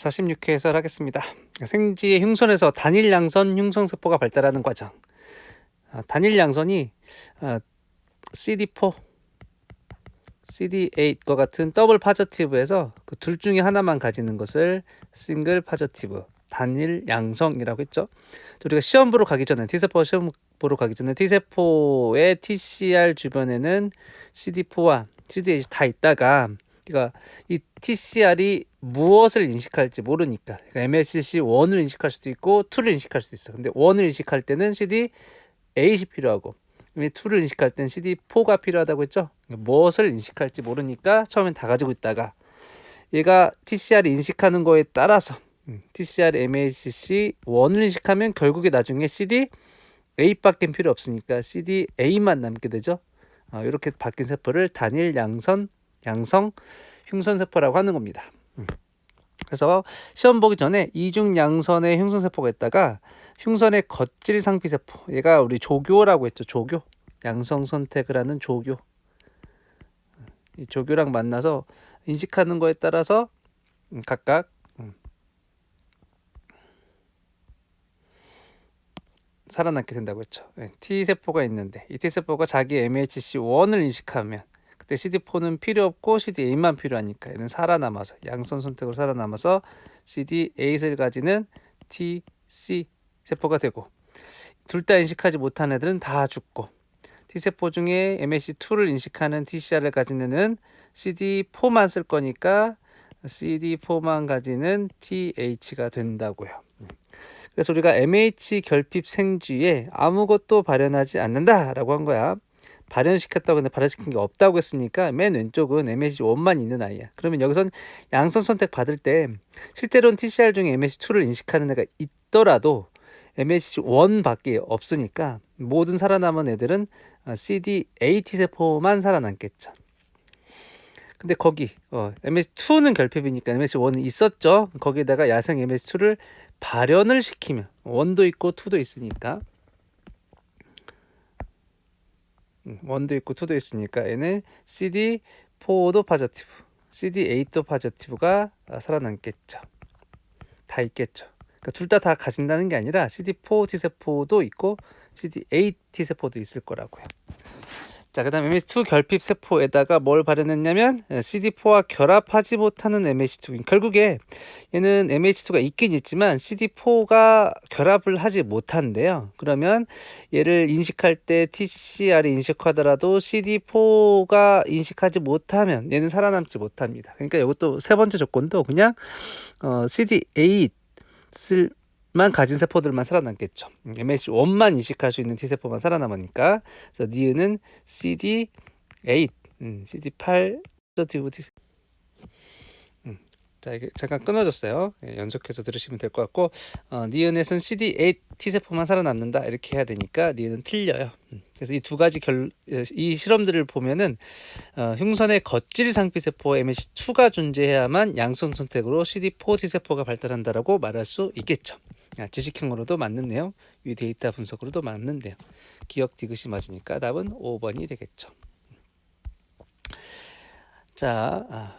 46회 해설하겠습니다. 생쥐의 흉선에서 단일 양선 흉성세포가 발달하는 과정. 단일 양선이 CD4, CD8과 같은 더블 파저티브에서 그 둘 중에 하나만 가지는 것을 싱글 파저티브, 단일 양성이라고 했죠. 우리가 시험 보러 가기 전에 T세포의 TCR 주변에는 CD4와 CD8이 다 있다가, 그러니까 이 TCR이 무엇을 인식할지 모르니까, 그러니까 MSC1을 인식할 수도 있고 2를 인식할 수도 있어. 근데 1을 인식할 때는 CD8이 필요하고 2를 인식할 때는 CD4가 필요하다고 했죠. 무엇을 인식할지 모르니까 처음엔 다 가지고 있다가, 얘가 TCR이 인식하는 거에 따라서 TCR MSC1을 인식하면 결국에 나중에 CD8밖에 필요 없으니까 CD8만 남게 되죠. 이렇게 바뀐 세포를 단일 양성 흉선세포라고 하는 겁니다. 그래서 시험 보기 전에 이중 양선의 흉선세포가 있다가 흉선의 겉질 상피세포, 얘가 우리 조교라고 했죠. 조교, 양성 선택을 하는 조교. 이 조교랑 만나서 인식하는 거에 따라서 각각 살아남게 된다고 했죠. T세포가 있는데 이 T세포가 자기 MHC1을 인식하면 그때 CD4는 필요 없고 CD8만 필요하니까 얘는 살아남아서 양선 선택으로 살아남아서 CD8을 가지는 TC세포가 되고, 둘 다 인식하지 못한 애들은 다 죽고, T세포 중에 MHC2를 인식하는 TCR을 가진 애는 CD4만 쓸 거니까 CD4만 가지는 TH가 된다고요. 그래서 우리가 MH 결핍 생쥐에 아무것도 발현하지 않는다라고 한 거야. 발현시켰다고 했는데 발현시킨 게 없다고 했으니까 맨 왼쪽은 MSC1만 있는 아이야. 그러면 여기선 양선 선택 받을 때 실제로는 TCR 중에 MSC2를 인식하는 애가 있더라도 MSC1밖에 없으니까 모든 살아남은 애들은 CD8 T세포만 살아남겠죠. 근데 거기 MSC2는 결핍이니까 MSC1은 있었죠. 거기에다가 야생 MSC2를 발현을 시키면, 1도 있고 2도 있으니까 1도 있고 2도 있으니까 얘는 CD4도 파저티브, CD8도 파저티브가 살아남겠죠. 다 있겠죠. 그러니까 둘 다 가진다는 게 아니라 CD4 T세포도 있고 CD8 T세포도 있을 거라고요. 자, 그 다음 MSC2 결핍 세포에다가 뭘 발현했냐면 CD4와 결합하지 못하는 MSC2. 결국에 얘는 MSC2가 있긴 있지만 CD4가 결합을 하지 못한대요. 그러면 얘를 인식할 때 TCR이 인식하더라도 CD4가 인식하지 못하면 얘는 살아남지 못합니다. 그러니까 이것도 세 번째 조건도 그냥 CD8을 만 가진 세포들만 살아남겠죠. MSC1만 인식할 수 있는 T세포만 살아남으니까. 그래서 니은은 CD8, CD8 T. 자, 이게 잠깐 끊어졌어요. 연속해서 들으시면 될 것 같고, 니은에서는 CD8 T세포만 살아남는다 이렇게 해야 되니까 니은은 틀려요. 그래서 이 두 가지 이 실험들을 보면은 흉선의 겉질 상피세포 MSC2가 존재해야만 양성 선택으로 CD4 T세포가 발달한다라고 말할 수 있겠죠. 지식형으로도 맞는 내용, 위 데이터 분석으로도 맞는 내용. 기억 디귿이 맞으니까 답은 5번이 되겠죠. 자,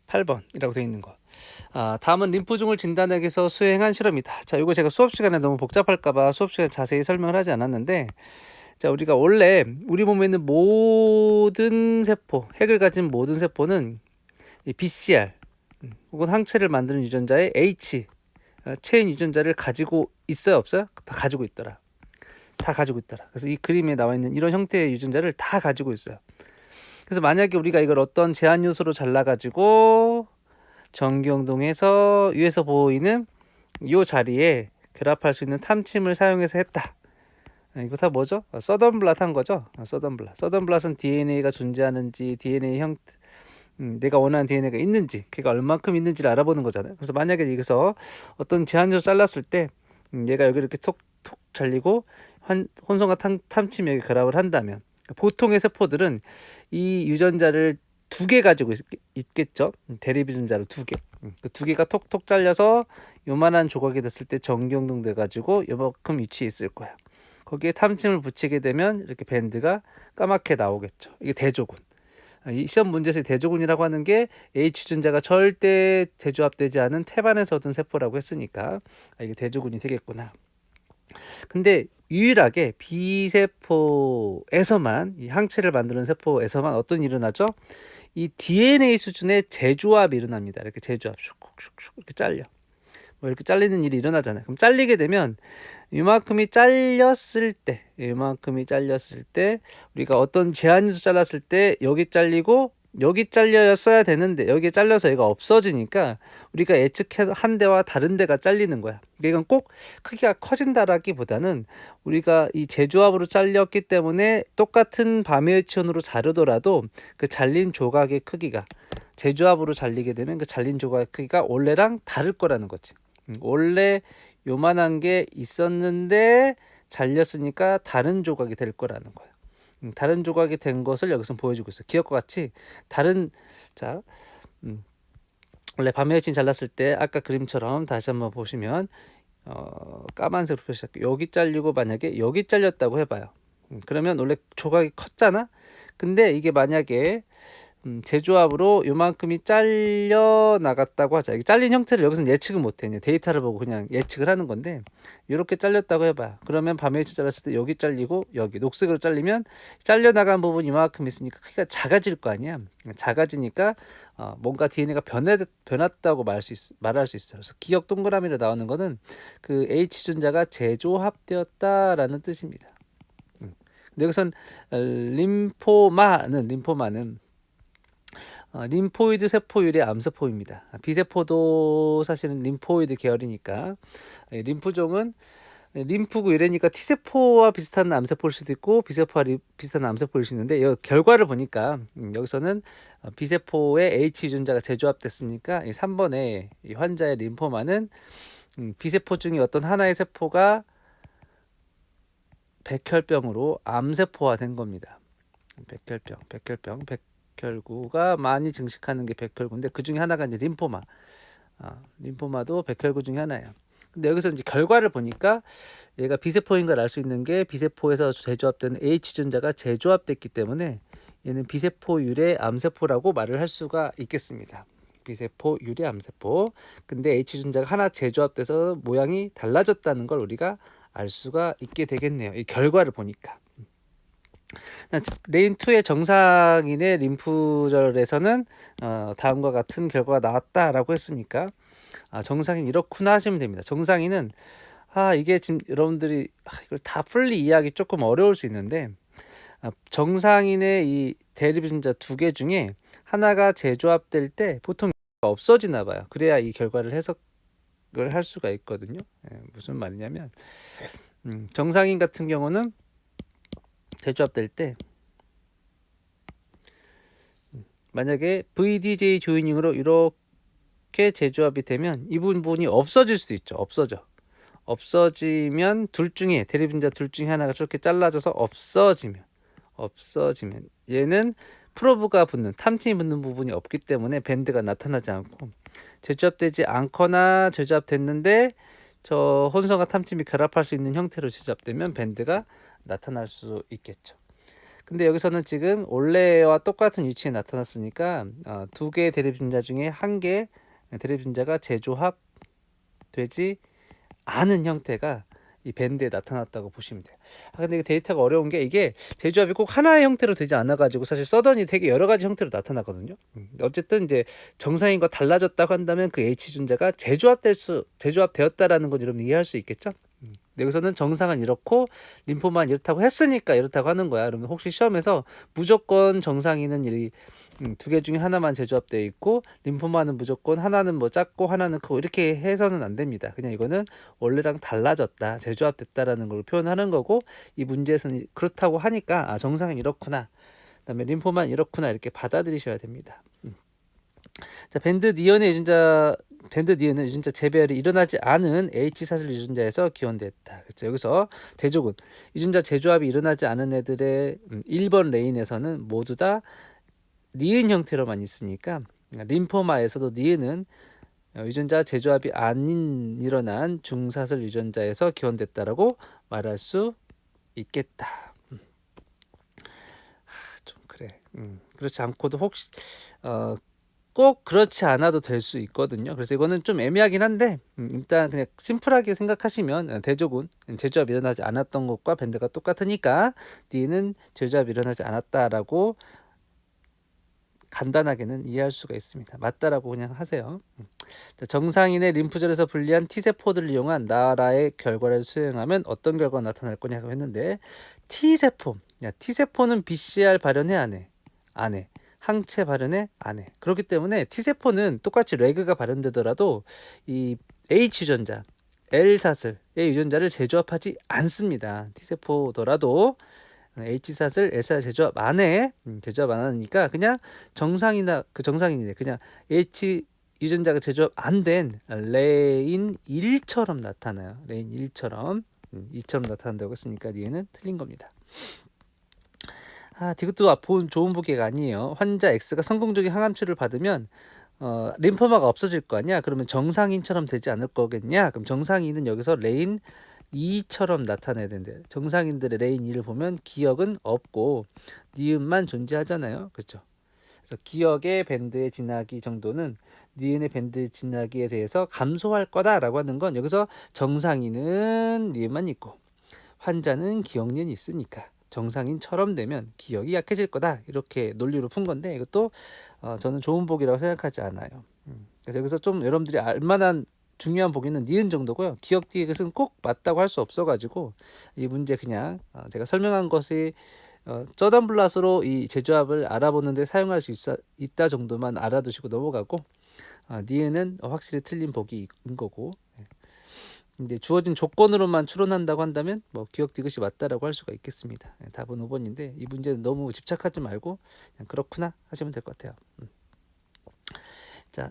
8번이라고 되어 있는 거. 다음은 림프종을 진단하기 위해서 수행한 실험이다. 자, 이거 제가 수업 시간에 너무 복잡할까봐 수업 시간에 자세히 설명을 하지 않았는데, 자, 우리가 원래 우리 몸에 있는 모든 세포, 핵을 가진 모든 세포는 이 BCR 혹은 항체를 만드는 유전자의 H 체인 유전자를 가지고 있어요, 없어요? 다 가지고 있더라. 그래서 이 그림에 나와 있는 이런 형태의 유전자를 다 가지고 있어요. 그래서 만약에 우리가 이걸 어떤 제한 요소로 잘라가지고 전기운동에서 위에서 보이는 이 자리에 결합할 수 있는 탐침을 사용해서 했다. 이거 다 뭐죠? 서던블랏 한 거죠. 서던블랏은 DNA가 존재하는지, DNA 형태, 내가 원하는 DNA가 있는지, 걔가 얼만큼 있는지를 알아보는 거잖아요. 그래서 만약에 여기서 어떤 제한요소 잘랐을 때 얘가 여기 이렇게 톡톡 잘리고 혼성과 탐침이 여기 결합을 한다면, 보통의 세포들은 이 유전자를 2개 가지고 있겠죠. 대립 유전자를 2개. 그 2개가 톡톡 잘려서 요만한 조각이 됐을 때 전기운동 돼가지고 요만큼 위치에 있을 거야. 거기에 탐침을 붙이게 되면 이렇게 밴드가 까맣게 나오겠죠. 이게 대조군. 이 시험 문제에서 대조군이라고 하는 게 H 유전자가 절대 재조합되지 않은 태반에서 얻은 세포라고 했으니까 이게 대조군이 되겠구나. 근데 유일하게 B세포에서만, 이 항체를 만드는 세포에서만 어떤 일이 일어나죠? 이 DNA 수준의 재조합이 일어납니다. 이렇게 재조합, 슉슉슉 이렇게 잘려. 뭐 이렇게 잘리는 일이 일어나잖아요. 그럼 잘리게 되면 이만큼이 잘렸을 때 우리가 어떤 제한에서 잘랐을 때 여기 잘리고 여기 잘렸어야 되는데 여기에 잘려서 얘가 없어지니까 우리가 예측한 데와 다른 데가 잘리는 거야. 이건 꼭 크기가 커진다라기보다는 우리가 이 재조합으로 잘렸기 때문에 똑같은 바메이션으로 자르더라도 그 잘린 조각의 크기가, 재조합으로 잘리게 되면 그 잘린 조각의 크기가 원래랑 다를 거라는 거지. 원래 요만한 게 있었는데 잘렸으니까 다른 조각이 될 거라는 거야. 다른 조각이 된 것을 여기서 보여주고 있어. 기억과 같이 다른, 자, 원래 바메이신 잘랐을 때 아까 그림처럼 다시 한번 보시면 까만색으로 표시할게요. 여기 잘리고 만약에 여기 잘렸다고 해봐요. 그러면 원래 조각이 컸잖아. 근데 이게 만약에 재조합으로 요만큼이 잘려 나갔다고 하자. 이게 잘린 형태를 여기서는 예측은 못해. 그냥 데이터를 보고 그냥 예측을 하는 건데, 이렇게 잘렸다고 해봐. 그러면 바메이션 잘랐을 때 여기 잘리고 여기 녹색으로 잘리면 잘려 나간 부분이 이만큼 있으니까 크기가 작아질 거 아니야. 작아지니까 뭔가 DNA가 변했다고 말할 수 있어. 그래서 기억 동그라미로 나오는 거는 그 H 유전자가 재조합되었다라는 뜻입니다. 근데 여기선 림포마는 림포이드 세포율의 암세포입니다. B세포도 사실은 림포이드 계열이니까, 림프종은 림프구 이래니까 T세포와 비슷한 암세포일 수도 있고 B세포와 비슷한 암세포일 수 있는데, 이 결과를 보니까 여기서는 B세포에 H 유전자가 재조합됐으니까 이 3번에 이 환자의 림포마는 B세포 중에 어떤 하나의 세포가 백혈병으로 암세포화된 겁니다. 백혈구가 많이 증식하는 게 백혈구인데 그 중에 하나가 이제 림포마. 림포마도 백혈구 중에 하나예요. 근데 여기서 이제 결과를 보니까 얘가 B세포인 걸 알 수 있는 게 B세포에서 재조합된 H 유전자가 재조합됐기 때문에 얘는 B세포 유래 암세포라고 말을 할 수가 있겠습니다. B세포 유래 암세포. 근데 H 유전자가 하나 재조합돼서 모양이 달라졌다는 걸 우리가 알 수가 있게 되겠네요. 이 결과를 보니까. 레인2의 정상인의 림프절에서는 다음과 같은 결과가 나왔다라고 했으니까 정상인 이렇구나 하시면 됩니다. 정상인은 이게 지금 여러분들이 이걸 다 풀리 이해하기 조금 어려울 수 있는데, 정상인의 이 대립유전자 두 개 중에 하나가 재조합될 때 보통 없어지나 봐요. 그래야 이 결과를 해석을 할 수가 있거든요. 무슨 말이냐면 정상인 같은 경우는 재조합될 때 만약에 VDJ 조이닝으로 이렇게 재조합이 되면 이 부분이 없어질 수도 있죠. 없어지면 둘 중에 대립유전자 둘 중에 하나가 저렇게 잘라져서 없어지면 얘는 프로브가 붙는, 탐침이 붙는 부분이 없기 때문에 밴드가 나타나지 않고, 재조합되지 않거나 재조합됐는데 저 혼성과 탐침이 결합할 수 있는 형태로 재조합되면 밴드가 나타날 수 있겠죠. 근데 여기서는 지금 원래와 똑같은 위치에 나타났으니까 두 개의 대립유전자 중에 한 개의 대립유전자가 재조합되지 않은 형태가 이 밴드에 나타났다고 보시면 돼요. 근데 데이터가 어려운 게 이게 재조합이 꼭 하나의 형태로 되지 않아가지고 사실 서던이 되게 여러 가지 형태로 나타나거든요. 어쨌든 이제 정상인과 달라졌다고 한다면 그 H 유전자가 재조합되었다라는 건 여러분 이해할 수 있겠죠? 여기서는 정상은 이렇고 림포만 이렇다고 했으니까 이렇다고 하는 거야. 그러면 혹시 시험에서 무조건 정상인은 두 개 중에 하나만 재조합되어 있고 림포마는 무조건 하나는 뭐 작고 하나는 크고 이렇게 해서는 안 됩니다. 그냥 이거는 원래랑 달라졌다, 재조합됐다라는 걸 표현하는 거고, 이 문제에서는 그렇다고 하니까 정상은 이렇구나, 그다음에 림포만 이렇구나 이렇게 받아들이셔야 됩니다. 자, 밴드 니은의 유전자 재배열이 일어나지 않은 H사슬 유전자에서 기원됐다. 그렇죠. 여기서 대조군 유전자 재조합이 일어나지 않은 애들의 1번 레인에서는 모두 다 니은 형태로만 있으니까, 림포마에서도 니은은 유전자 재조합이 안 일어난 중사슬 유전자에서 기원됐다라고 말할 수 있겠다. 좀 그래. 그렇지 않고도 혹시 꼭 그렇지 않아도 될 수 있거든요. 그래서 이거는 좀 애매하긴 한데 일단 그냥 심플하게 생각하시면 대조군 제조합 일어나지 않았던 것과 밴드가 똑같으니까 D는 제조합 일어나지 않았다라고 간단하게는 이해할 수가 있습니다. 맞다라고 그냥 하세요. 정상인의 림프절에서 분리한 T세포들을 이용한 나라의 결과를 수행하면 어떤 결과가 나타날 거냐고 했는데 T세포, T세포는 BCR 발현해 안 해? 안 해. 항체 발현해 안 해. 그렇기 때문에 T세포는 똑같이 레그가 발현되더라도 이 H유전자, L사슬의 유전자를 재조합하지 않습니다. T세포더라도 H사슬, S사슬 제조합 안 해. 제조합 안 하니까 그냥 정상인이네. 그냥 H 유전자가 제조합 안 된 레인 1처럼 나타나요. 레인 1처럼 2처럼 나타난다고 했으니까 얘는 틀린 겁니다. 이것도 좋은 보기가 아니에요. 환자 X가 성공적인 항암치료를 받으면 림포마가 없어질 거 아니야. 그러면 정상인처럼 되지 않을 거겠냐. 그럼 정상인은 여기서 레인 2처럼 나타내야 되는데 정상인들의 레인 2를 보면 기억은 없고 니은만 존재하잖아요. 그렇죠? 그래서 기억의 밴드의 진하기 정도는 니은의 밴드 진하기에 대해서 감소할 거다라고 하는 건 여기서 정상인은 니은만 있고 환자는 기억니은이 있으니까 정상인처럼 되면 기억이 약해질 거다 이렇게 논리로 푼 건데 이것도 저는 좋은 보기라고 생각하지 않아요. 그래서 여기서 좀 여러분들이 알만한 중요한 보기는 니은 정도고요. 기억 뒤에 것은 꼭 맞다고 할 수 없어가지고 이 문제 그냥 제가 설명한 것이 저던 블라스로 이 제조합을 알아보는데 사용할 수 있다 정도만 알아두시고 넘어가고 니은은 확실히 틀린 보기인 거고 이제 주어진 조건으로만 추론한다고 한다면 뭐 기억 디귿이 맞다라고 할 수가 있겠습니다. 답은 5번인데 이 문제는 너무 집착하지 말고 그냥 그렇구나 하시면 될 것 같아요. 자,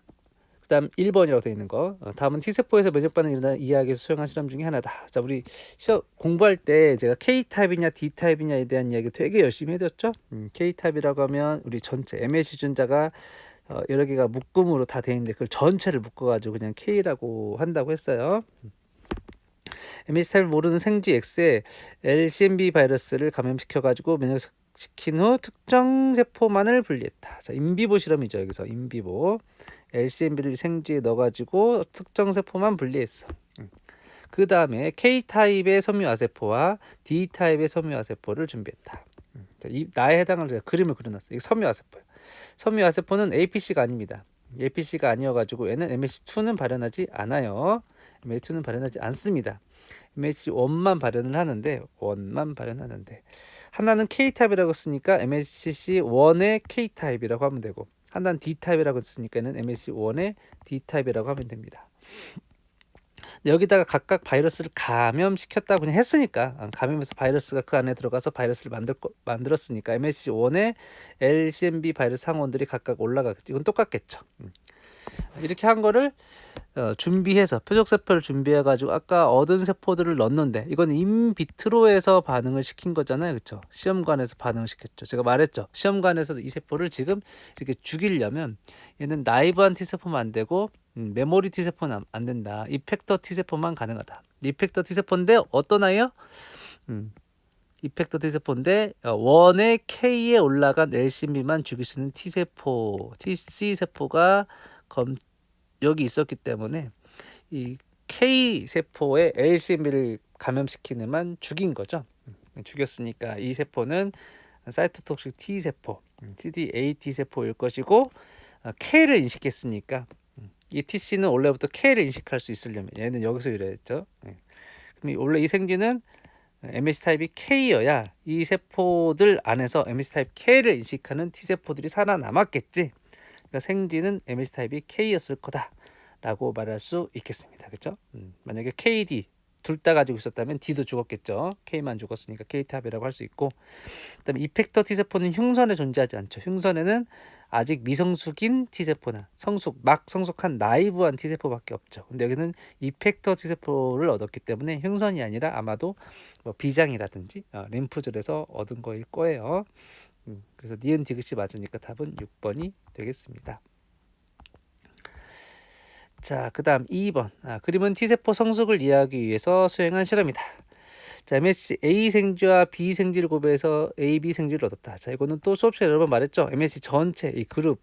그다음 1번이라고 되어 있는 거. 다음은 T세포에서 면역 반응이 일어나는 이야기에서 수행한 실험 중에 하나다. 자, 우리 시험 공부할 때 제가 K타입이냐 D타입이냐에 대한 이야기 되게 열심히 해줬죠. K타입이라고 하면 우리 전체 MS 유전자가 여러 개가 묶음으로 다 되어 있는데 그걸 전체를 묶어가지고 그냥 K라고 한다고 했어요. MS 타입을 모르는 생쥐 X에 LCMV 바이러스를 감염시켜가지고 면역시킨 후 특정 세포만을 분리했다. 자, 인비보 실험이죠. 여기서 인비보 LCMV를 생쥐에 넣어가지고 특정 세포만 분리했어. 그 다음에 K타입의 섬유아세포와 D타입의 섬유아세포를 준비했다. 이 나에 해당하는 제가 그림을 그려놨어요. 이게 섬유아세포예요. 섬유아세포는 APC가 아닙니다. APC가 아니어가지고 얘는 MHC2는 발현하지 않아요. MHC2는 발현하지 않습니다. MHC1만 발현을 하는데 하나는 K타입이라고 쓰니까 MHC1의 K타입이라고 하면 되고 하나는 D타입이라고 쓰니까는 MHC1의 D타입이라고 하면 됩니다. 여기다가 각각 바이러스를 감염시켰다고 그냥 했으니까 감염해서 바이러스가 그 안에 들어가서 바이러스를 만들었으니까 MHC1의 LCMV 바이러스 항원들이 각각 올라가겠죠. 이건 똑같겠죠. 이렇게 한 거를 준비해서 표적세포를 준비해가지고 아까 얻은 세포들을 넣었는데 이건 인비트로에서 반응을 시킨 거잖아요. 그렇죠? 시험관에서 반응을 시켰죠. 제가 말했죠. 시험관에서 이 세포를 지금 이렇게 죽이려면 얘는 나이브한 T세포만 안 되고 메모리 T세포는 안 된다. 이펙터 T세포만 가능하다. 이펙터 T세포인데 어떤 아이요? 이펙터 T세포인데 원의 K에 올라간 LCMV만 죽일 수 있는 T세포, TC세포가 여기 있었기 때문에 이 K세포의 LCMV를 감염시키는 애만 죽인 거죠. 죽였으니까 이 세포는 사이토톡식 T세포, CD8 T세포일 것이고 K를 인식했으니까 이 TC는 원래부터 K를 인식할 수 있으려면 얘는 여기서 유래했죠. 그럼 원래 이 생쥐는 MS 타입이 K여야 이 세포들 안에서 MS 타입 K를 인식하는 T세포들이 살아남았겠지. 그러니까 생쥐는 MS 타입이 K였을 거다라고 말할 수 있겠습니다. 그렇죠? 만약에 KD 둘 다 가지고 있었다면 D도 죽었겠죠. K만 죽었으니까 K타입이라고 할 수 있고 그다음에 이펙터 T세포는 흉선에 존재하지 않죠. 흉선에는 아직 미성숙인 T세포나 막 성숙한 나이브한 T세포밖에 없죠. 근데 여기는 이펙터 T세포를 얻었기 때문에 흉선이 아니라 아마도 뭐 비장이라든지 림프절에서 얻은 거일 거예요. 그래서 니은 디귿이 맞으니까 답은 6번이 되겠습니다. 자, 그 다음 2번. 그림은 T세포 성숙을 이해하기 위해서 수행한 실험이다. 자, MSC A 생쥐와 B 생쥐를 구별해서 A, B 생쥐를 얻었다. 자, 이거는 또 수업 시간에 여러 번 말했죠. MSC 전체 이 그룹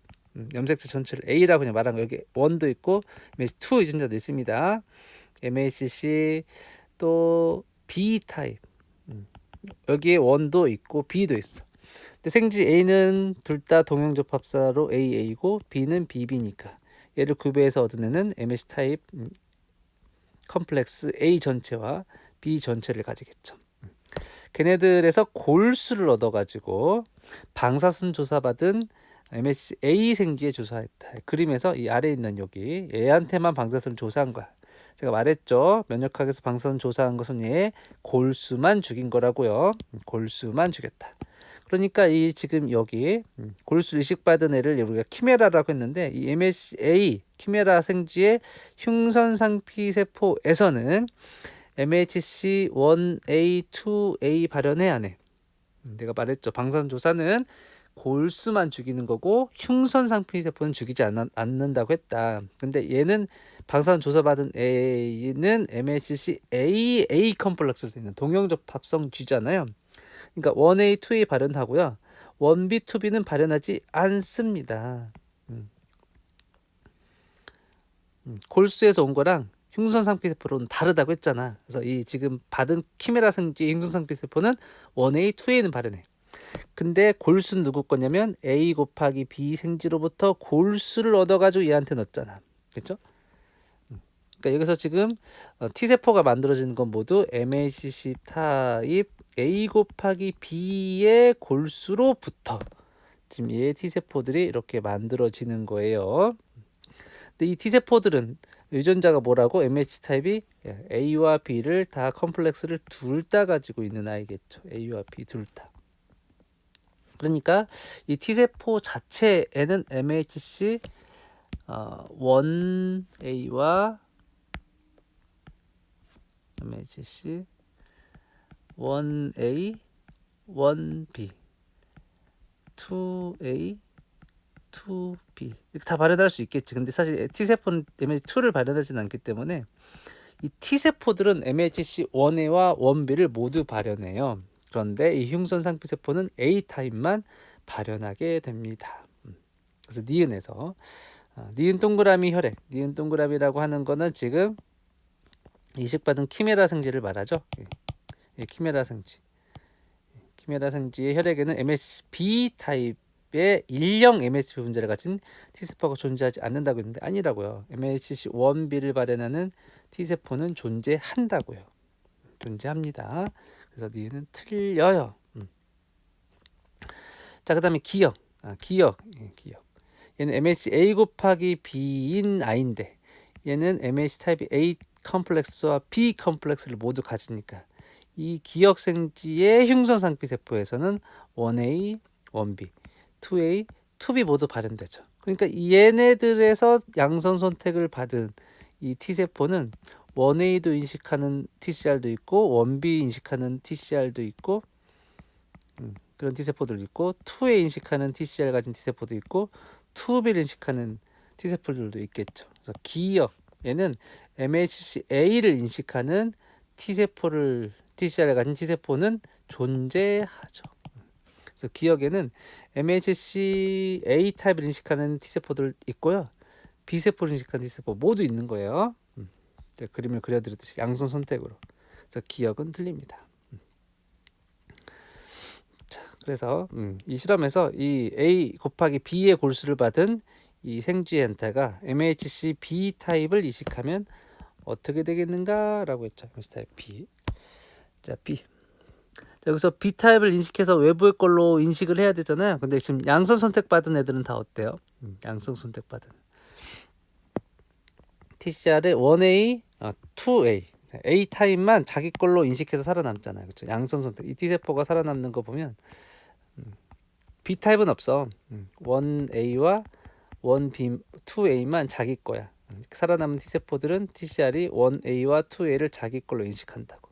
염색체 전체를 A라고 그냥 말한 거. 여기 1도 있고 MSC 2 유전자도 있습니다. MSC 또 B 타입. 여기에 1도 있고 B도 있어. 근데 생쥐 A는 둘 다 동형접합사로 AA고 B는 BB니까 얘를 구별해서 얻은 애는 MS 타입 컴플렉스 A 전체와 B 전체를 가지겠죠. 걔네들에서 골수를 얻어가지고 방사선 조사받은 MSC A 생쥐에 조사했다. 그림에서 이 아래에 있는 여기 얘한테만 방사선 조사한 거야. 제가 말했죠. 면역학에서 방사선 조사한 것은 얘 골수만 죽인 거라고요. 골수만 죽였다. 그러니까 이 지금 여기 골수 이식받은 애를 우리가 키메라라고 했는데 이 MSA 키메라 생쥐의 흉선상피 세포에서는 MHC1A, 2A 발현해야 해. 내가 말했죠. 방사선 조사는 골수만 죽이는 거고 흉선상피 세포는 죽이지 않는다고 했다. 근데 얘는 방사선 조사받은 A는 MHC AA 컴플렉스로 되어 있는 동형접합성 G잖아요. 그러니까 1A, 2A 발현하고요. 1B, 2B는 발현하지 않습니다. 골수에서 온 거랑 흉선상피세포로는 다르다고 했잖아. 그래서 이 지금 받은 키메라 생쥐 흉선상피세포는 1A, 2A는 발현해. 근데 골수는 누구 거냐면 A 곱하기 B 생쥐로부터 골수를 얻어가지고 얘한테 넣었잖아. 그렇죠? 그러니까 여기서 지금 T세포가 만들어지는 건 모두 MHC 타입 A 곱하기 B의 골수로부터 지금 얘 T세포들이 이렇게 만들어지는 거예요. 근데 이 T세포들은 유전자가 뭐라고? MHC 타입이 A와 B를 다 컴플렉스를 둘 다 가지고 있는 아이겠죠. A와 B 둘 다. 그러니까 이 T세포 자체에는 MHC 1A와 MHC 1A, 1B, 2A, 2B 이렇게 다 발현할 수 있겠지. 근데 사실 T세포는 MHC2를 발현하지는 않기 때문에 이 T세포들은 MHC1A와 1B를 모두 발현해요. 그런데 이 흉선상피세포는 A 타입만 발현하게 됩니다. 그래서 니은에서 니은 동그라미 혈액, 니은 동그라미라고 하는 거는 지금 이식받은 키메라 생쥐를 말하죠. 예, 키메라 생쥐. 키메라 생쥐의 혈액에는 MSB 타입의 일형 MSB 분자를 가진 T세포가 존재하지 않는다고 했는데 아니라고요. MHC1B를 발현하는 T세포는 존재한다고요. 존재합니다. 그래서 니는 틀려요. 자, 그 다음에 기억. 기억. 얘는 MHC A 곱하기 B인 I인데 얘는 MHC 타입이 A 컴플렉스와 B 컴플렉스를 모두 가지니까 이 기억 생쥐의 흉선상피 세포에서는 1A, 1B, 2A, 2B 모두 발현되죠. 그러니까 얘네들에서 양선 선택을 받은 이 T세포는 1A도 인식하는 TCR도 있고 1B 인식하는 TCR도 있고 그런 T세포들도 있고 2A 인식하는 TCR 가진 T세포도 있고 2B를 인식하는 T세포들도 있겠죠. 그래서 기억 얘는 MHC-A를 인식하는 TCR을 가진 T세포는 존재하죠. 그래서 기억에는 MHC-A 타입을 인식하는 T세포들 있고요. B세포를 인식하는 T세포 모두 있는 거예요. 그림을 그려드렸듯이 양선 선택으로. 그래서 기억은 틀립니다. 자, 그래서 이 실험에서 이 A 곱하기 B의 골수를 받은 이 생쥐한테가 MHC B 타입을 이식하면 어떻게 되겠는가라고 했죠. MHC 타입 B. 자, B. 자, 여기서 B 타입을 인식해서 외부의 걸로 인식을 해야 되잖아요. 근데 지금 양선 선택받은 애들은 다 어때요? 양선 선택받은 TCR의 1A, 2A, A 타입만 자기 걸로 인식해서 살아남잖아요. 그렇죠? 양선 선택. 이 T세포가 살아남는 거 보면 B 타입은 없어. 1A와 1B, 2A만 자기 거야. 살아남은 T세포들은 TCR이 1A와 2A를 자기 걸로 인식한다고.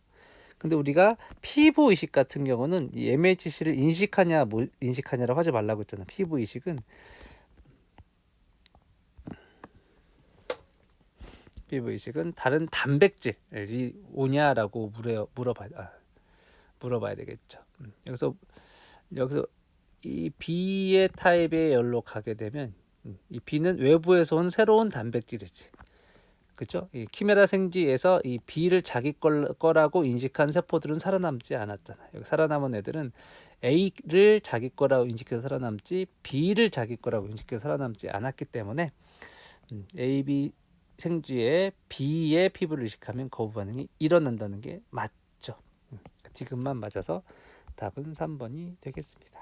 근데 우리가 피부 이식 같은 경우는 이 MHC를 인식하냐라고 하지 말라고 했잖아. 피부 이식은 다른 단백질이 오냐라고 물어봐요. 물어봐야 되겠죠. 여기서 이 B의 타입의 열로 가게 되면 이 B는 외부에서 온 새로운 단백질이지. 그죠? 이 키메라 생쥐에서 이 B를 자기 거라고 인식한 세포들은 살아남지 않았잖아. 여기 살아남은 애들은 A를 자기 거라고 인식해서 살아남지 B를 자기 거라고 인식해서 살아남지 않았기 때문에 A, B 생쥐의 B의 피부를 이식하면 거부 반응이 일어난다는 게 맞죠. 디귿만 맞아서 답은 3번이 되겠습니다.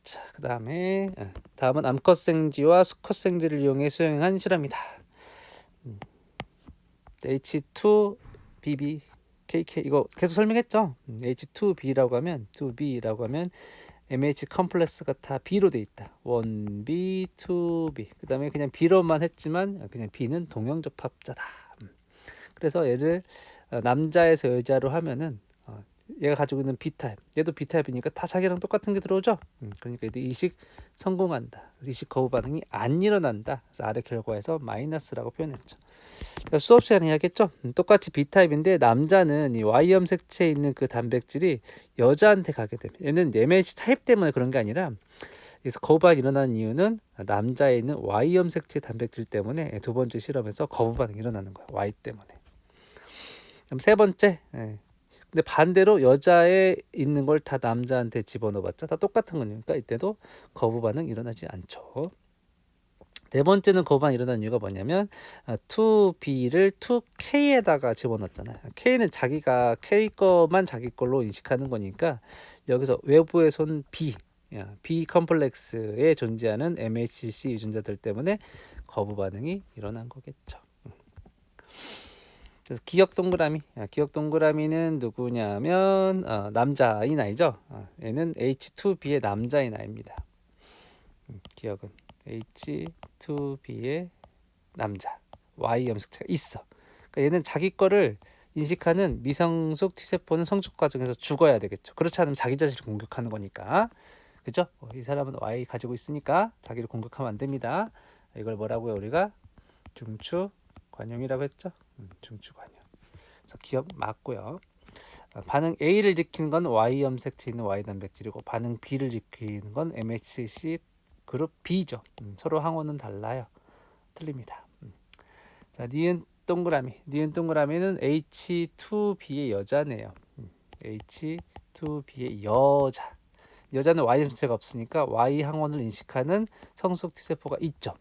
자, 다음은 암컷 생쥐와 수컷 생쥐를 이용해 수행한 실험이다. H2BB KK 이거 계속 설명했죠. H2B라고 하면 2B라고 하면 MH 컴플렉스가 다 B로 돼 있다. 1B, 2B. 그다음에 그냥 B로만 했지만 그냥 B는 동형접합자다. 그래서 얘를 남자에서 여자로 하면은 얘가 가지고 있는 B타입, 얘도 B타입이니까 다 자기랑 똑같은 게 들어오죠. 그러니까 얘도 이식 성공한다. 이식 거부 반응이 안 일어난다. 그래서 아래 결과에서 마이너스라고 표현했죠. 그러니까 수업 시간에 이야기했죠. 똑같이 B타입인데 남자는 이 Y염 색체에 있는 그 단백질이 여자한테 가게 되면 얘는 MH 타입 때문에 그런 게 아니라 그래서 거부 반응이 일어나는 이유는 남자에 있는 Y염 색체 단백질 때문에 두 번째 실험에서 거부 반응이 일어나는 거야. Y 때문에. 그럼 세 번째. 근데 반대로 여자에 있는 걸 다 남자한테 집어넣어봤자 다 똑같은 거니까 이때도 거부 반응 일어나지 않죠. 네 번째는 거부 반응 일어나는 이유가 뭐냐면 2B를 2K에다가 집어넣었잖아요. K는 자기가 K 거만 자기 걸로 인식하는 거니까 여기서 외부에서 온 B 컴플렉스에 존재하는 MHC 유전자들 때문에 거부 반응이 일어난 거겠죠. 그래서 기억 동그라미는 누구냐면 남자인 아이죠. 얘는 H2B의 남자인 아이입니다. 기억은 H2B의 남자 Y 염색체가 있어. 그러니까 얘는 자기 거를 인식하는 미성숙 T세포는 성숙 과정에서 죽어야 되겠죠. 그렇지 않으면 자기 자신을 공격하는 거니까. 그죠? 이 사람은 Y 가지고 있으니까 자기를 공격하면 안 됩니다. 이걸 뭐라고요? 우리가 중추 관용이라고 했죠. 중추 관용. 그래서 기억 맞고요. 반응 A를 일으키는 건 Y 염색체 있는 Y 단백질이고 반응 B를 일으키는 건 MHC 그룹 B죠. 서로 항원은 달라요. 틀립니다. 자, 니은 동그라미는 H2B의 여자네요. H2B의 여자는 Y 염색체가 없으니까 Y 항원을 인식하는 성숙 T세포가 있죠.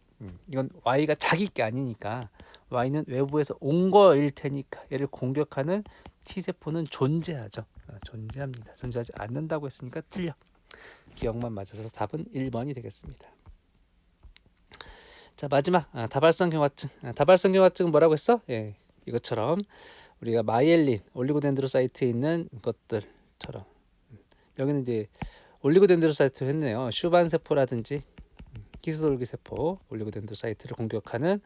이건 Y가 자기 게 아니니까 Y는 외부에서 온 거일 테니까 얘를 공격하는 T세포는 존재하죠. 존재합니다. 존재하지 않는다고 했으니까 틀려. 기억만 맞아서 답은 1번이 되겠습니다. 자, 마지막 다발성 경화증. 다발성 경화증은 뭐라고 했어? 예, 이것처럼 우리가 마이엘린, 올리고덴드로사이트에 있는 것들처럼 여기는 이제 올리고덴드로사이트 했네요. 슈반 세포라든지 히스돌기 세포, 올리고덴드로사이트를 공격하는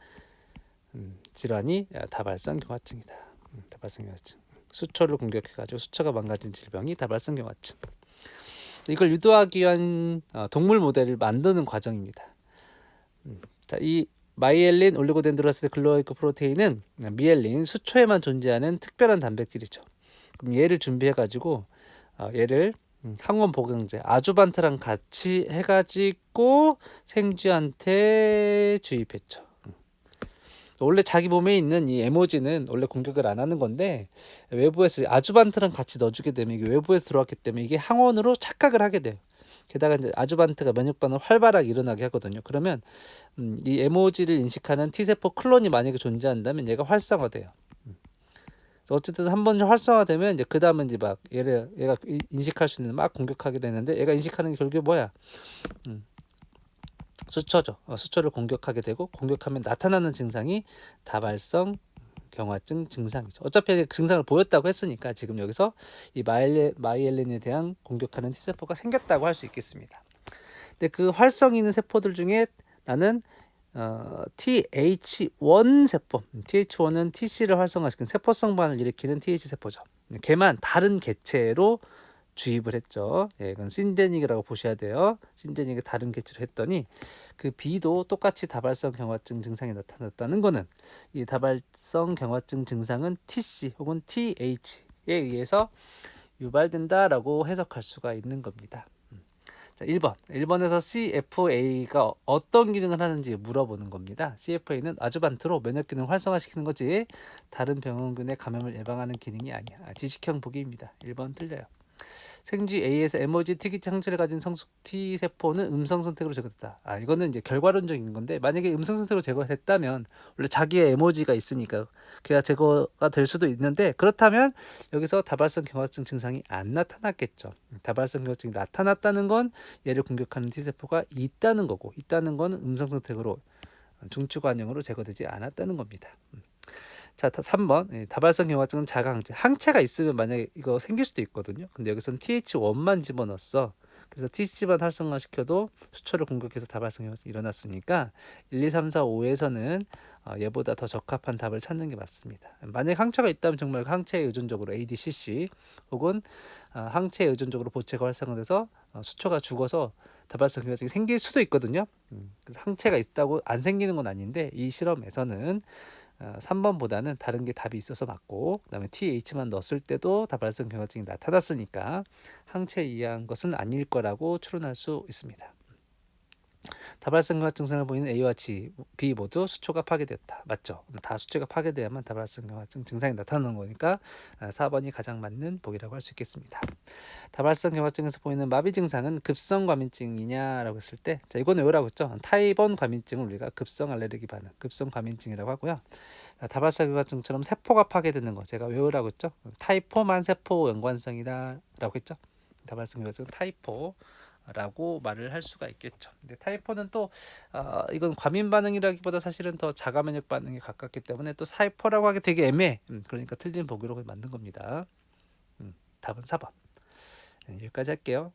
질환이 다발성 경화증이다. 다발성 경화증. 수초를 공격해가지고 수초가 망가진 질병이 다발성 경화증. 이걸 유도하기 위한 동물 모델을 만드는 과정입니다. 자, 이 마이엘린 올리고덴드로사이트 글로이코 프로테인은 미엘린 수초에만 존재하는 특별한 단백질이죠. 그럼 얘를 준비해가지고 얘를 항원 복용제 아주반트랑 같이 해가지고 생쥐한테 주입했죠. 원래 자기 몸에 있는 이 에모지는 원래 공격을 안 하는 건데 외부에서 아주반트랑 같이 넣어주게 되면 이게 외부에서 들어왔기 때문에 이게 항원으로 착각을 하게 돼요. 게다가 이제 아주반트가 면역 반응을 활발하게 일어나게 하거든요. 그러면 이 에모지를 인식하는 T세포 클론이 만약에 존재한다면 얘가 활성화돼요. 어쨌든 한 번 활성화되면 이제 그 다음은 이제 막 얘가 인식할 수 있는 막 공격하게 되는데 얘가 인식하는 게 결국에 뭐야? 수초죠. 수초를 공격하게 되고 공격하면 나타나는 증상이 다발성 경화증 증상이죠. 어차피 증상을 보였다고 했으니까 지금 여기서 이 마이엘린에 대한 공격하는 T세포가 생겼다고 할 수 있겠습니다. 근데 그 활성 있는 세포들 중에 나는 TH1 세포, TH1은 TC를 활성화시키는 세포성 반응을 일으키는 TH 세포죠. 걔만 다른 개체로 주입을 했죠. 예, 이건 신제닉이라고 보셔야 돼요. 신제닉이 다른 개체로 했더니 그 B도 똑같이 다발성 경화증 증상이 나타났다는 거는 이 다발성 경화증 증상은 TC 혹은 TH 의해서 유발된다라고 해석할 수가 있는 겁니다. 자, 1번. 1번에서 CFA가 어떤 기능을 하는지 물어보는 겁니다. CFA는 아주반트로 면역 기능을 활성화시키는 거지 다른 병원균의 감염을 예방하는 기능이 아니야. 지식형 보기입니다. 1번 틀려요. 생쥐 A에서 에머지 특이치 항체를 가진 성숙 T 세포는 음성 선택으로 제거됐다. 이거는 이제 결과론적인 건데 만약에 음성 선택으로 제거됐다면 원래 자기의 에머지가 있으니까 그가 제거가 될 수도 있는데 그렇다면 여기서 다발성 경화증 증상이 안 나타났겠죠. 다발성 경화증이 나타났다는 건 얘를 공격하는 T 세포가 있다는 거고 있다는 건 음성 선택으로 중추관형으로 제거되지 않았다는 겁니다. 자, 3번. 다발성 경화증은 자가항체. 항체가 있으면 만약에 이거 생길 수도 있거든요. 근데 여기서는 TH1만 집어넣었어. 그래서 TC만 활성화시켜도 수초를 공격해서 다발성 경화증이 일어났으니까 1, 2, 3, 4, 5에서는 얘보다 더 적합한 답을 찾는 게 맞습니다. 만약에 항체가 있다면 정말 항체에 의존적으로 ADCC 혹은 항체에 의존적으로 보체가 활성화돼서 수초가 죽어서 다발성 경화증이 생길 수도 있거든요. 그래서 항체가 있다고 안 생기는 건 아닌데 이 실험에서는 3번보다는 다른 게 답이 있어서 맞고 그다음에 TH만 넣었을 때도 다발성 경화증이 나타났으니까 항체에 의한 것은 아닐 거라고 추론할 수 있습니다. 다발성 경화 증상을 보이는 A와 B 모두 수초가 파괴됐다. 맞죠? 다 수초가 파괴돼야만 다발성 경화증 증상이 나타나는 거니까 4번이 가장 맞는 보기라고 할 수 있겠습니다. 다발성 경화증에서 보이는 마비 증상은 급성 과민증이냐라고 했을 때, 자 이건 외우라고 했죠. 타입 1 과민증을 우리가 급성 알레르기 반응, 급성 과민증이라고 하고요. 다발성 경화증처럼 세포가 파괴되는 거 제가 외우라고 했죠. 타입 4만 세포 연관성이다라고 했죠. 다발성 경화증 타입 4라고 말을 할 수가 있겠죠. 근데 타입 4는 또 이건 과민 반응이라기보다 사실은 더 자가 면역 반응에 가깝기 때문에 또 타입 4라고 하기 되게 애매해. 그러니까 틀린 보기로 만든 겁니다. 답은 4번. 여기까지 할게요.